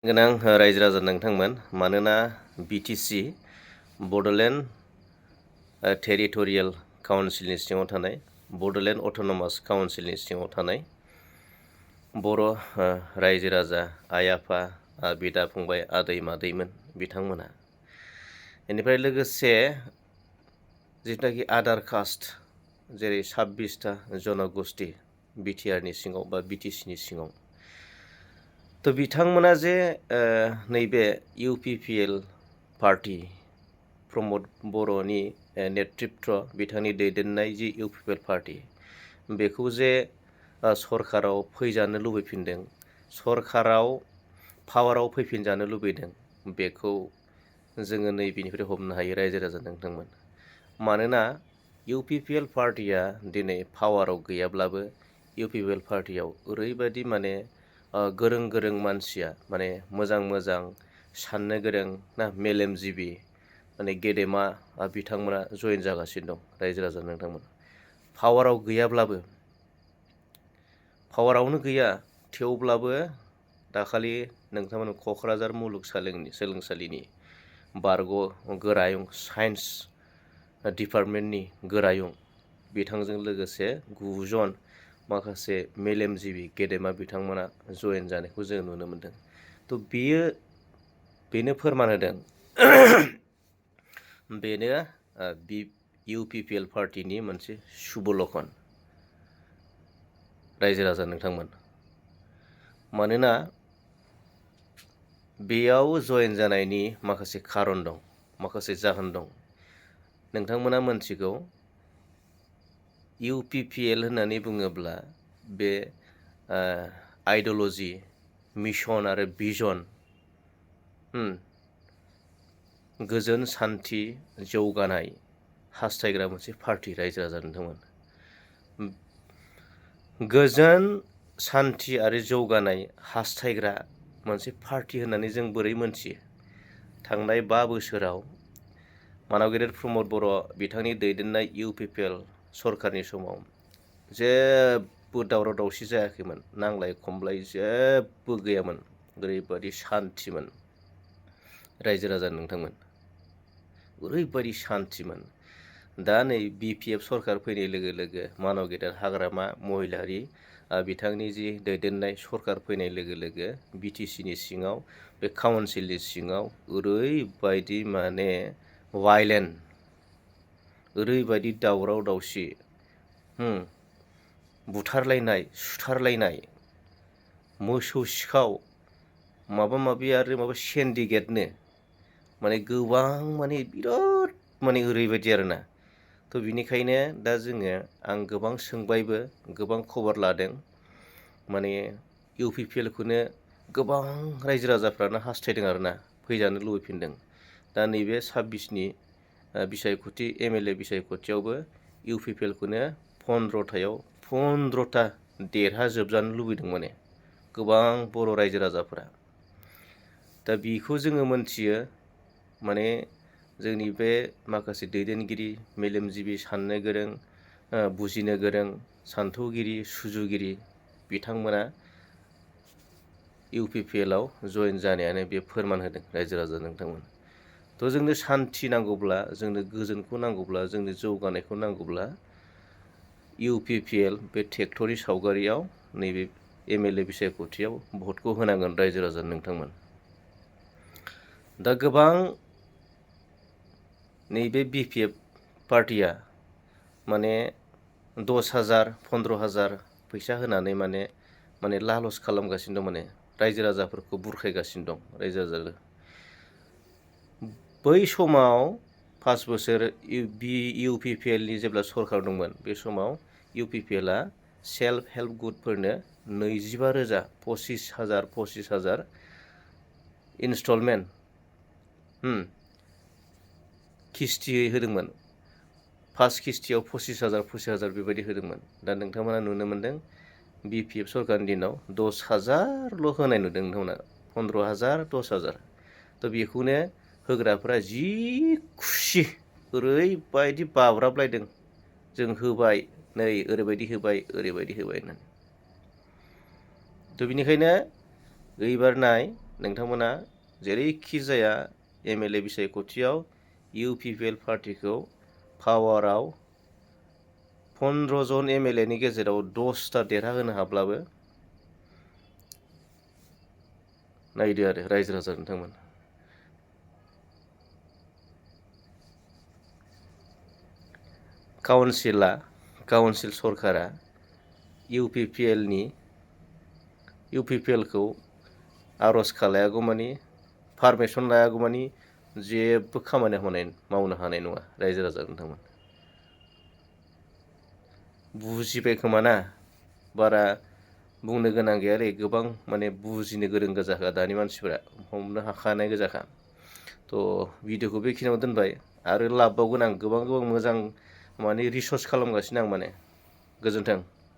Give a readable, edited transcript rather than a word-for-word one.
गोनां रायजो राजा नोंथांमोन मानोना बिटिसि बड'लेण्ड टेरिटरियेल काउन्सिलनि सिङाव थानाय बड'लेण्ड अट'नमास काउन्सिलनि सिङाव थानाय बर' रायजो राजा आइ आफा बिदा फंबाय आदै मादैमोन बिथांमोना बेनिफ्राय लोगोसे जिथुनाखि आदार कास्ट जेरै 26टा जनगोष्ठी बिटिआरनि सिङाव बा बिटिसिनि सिङाव तो बिथांमोना जे नैबे इउपिपिएल पार्टी प्रमद बर'नि नेतृत्व बिथांनि दैदेननाय जि इउपिपिएल पार्टी बेखौ जे सरकाराव फैजानो लुबैफिनदों सरकाराव पावाराव फैफिनजानो लुबैदों बेखौ जोङो नैबेनिफ्राय हमनो हायो रायजो राजा नोंथांमोन मानोना इउपिपिएल पार्टीया दिनै पावाराव गैयाब्लाबो इउपिपिएल पार्टीयाव ओरैबायदि माने गोरों गोरों मानसिया माने मोजां मोजां साननो गोरों ना मेलेमजिबि माने गेदेमा बिथांमोना जयेन जागासिनो दं रायजो राजा नोंथांमोन पावाराव गैयाब्लाबो पावारावनो गैया थेवब्लाबो दाखालि नोंथांमोन क'क्राझार मुलुगसोलोंसालिनि बारग' गोरायुं साइन्स डिपार्टमेन्टनि गोरायुं बिथांजों लोगोसे 9 जन माखासे मेलेमजिबि गेदेमा बिथांमोना जयेन जानायखौ जों नुनो मोनदों तो बेनो फोरमान होदों बेनो इउपिपिएल पार्टीनि मोनसे शुभलक्षन रायजो राजा नोंथांमोन मानोना बेयाव जयेन जानायनि माखासे खारन दं माखासे जाहोन दं नोंथांमोना मोनथिगौ इउपिपिएल होननानै बुङोब्ला बे आइडिय'ल'जि मिशन आरो भिजन गोजोन सान्थि जौगानाय हास्थायग्रा मोनसे पार्टी रायजो राजा नोंथांमोन गोजोन सान्थि आरो जौगानाय हास्थायग्रा मोनसे पार्टी होननानै जों बोरै मोनथियो थांनाय 5 बोसोराव मानव गेदेर प्रमद बर' बिथांनि दैदेननाय इउपिपिएल सरकारनि समाव जेबो दावराव दावसि जायाखैमोन नांलाय खमलाय जेबो गैयामोन ओरैबायदि शान्तिमोन रायजो राजा नोंथांमोन ओरैबायदि शान्तिमोन दा नै बिपिएफ सरकार फैनाय लोगो लोगो मानव गेदेर हाग्रामा महिलारि बिथांनि जि दैदेननाय सरकार फैनाय लोगो लोगो बिटिसिनि सिङाव बे काउन्सिलनि सिङाव ओरैबायदि माने वायलेन्ट ओरैबायदि दावराव दावसि बुथारलायनाय सुथारलायनाय मोसौ सिखाव माबा माबि आरो माबा सेन्डिकेटनो माने गोबां माने बिराद माने ओरैबायदि आरोना तो बिनिखायनो दा जोङो आं गोबां सोंबायबो गोबां खबर लादों माने इउपिपिएलखौनो गोबां रायजो राजाफ्रानो हास्थायदों आरोना फैजानो लुबैफिनदों दा नैबे 26नि बिसायख'थि एमएलए बिसायख'थियावबो इउपिपिएलखौनो 15था देरहाजोबजानो लुबैदों माने गोबां बर' रायजो राजाफोरा दा बेखौ जोङो मोनथियो माने जोंनि बे माखासे दैदेनगिरि मेलेमजिबि साननो गोरों बुजिनो गोरों सान्थौगिरि सुजुगिरि बिथांमोना इउपिपिएलआव जयेन जानायानो बे फोरमान होदों रायजो राजा नोंथांमोन तो जोंनो सान्थि नांगौब्ला जोंनो गोजोनखौ नांगौब्ला जोंनो जौगानायखौ नांगौब्ला इउपिपिएल बे ट्रेक्टरनि सावगारियाव नैबे एमएलए बिसायख'थियाव भटखौ होनांगोन रायजो राजा नोंथांमोन दा गोबां नैबे बिपिएफ पार्टीया माने 10,000 15,000 फैसा होनानै माने लालस खालामगासिनो दं माने रायजो राजाफोरखौ बुरखायगासिनो दं रायजो राजा बै समाव 5 बोसोर इउपिपिएलनि जेब्ला सरकार दंमोन बे समाव इउपिपिएलआ सेल्फ हेल्प ग्रुपफोरनो 25,000 25,000 इनस्टलमेन्ट किस्तियै होदोंमोन फार्स्ट किस्तियाव 25,000 बेबायदि होदोंमोन दा नोंथांमोना नुनो मोनदों बिपिएफ सरकारनि दिनाव 10,000ल' होनाय नुदों नोंथांमोना 15,000 10,000 तो बेखौनो होग्राफोरा जि खुसि ओरैबायदि बाब्राबलायदों जों होबाय नै ओरैबायदि होबाय होननानै तो बिनिखायनो এইবার নাই नोंथांमोना जेरैखि जाया MLA बिसायख'थियाव UPPL पार्टिखौ पावाराव 15 जन MLA नि गेजेराव 10टा देरहाहोनो हाब्लाबो नायदो आरो रायजो राजा नोंथांमोन। काउन्सिल सरकारा UPPLखौ आर'ज खालायागौमानि पारमिसन लायागौमानि जेबो खामानि मावनो हानाय नङा रायजो राजा नोंथांमोन। बुजिबाय खोमा ना? बारा बुंनो गोनां गैयालै, गोबां माने बुजिनो गोरों गोजाखा दानि मानसिफोरा, हमनो हाखानाय गोजाखा। थ' भिडिअ'खौ बेखिनियाव दोनबाय, आरो लाबबावगोन आं गोबां मोजां माने रिसर्च खालामगासिनो आं माने। गोजोन्थों।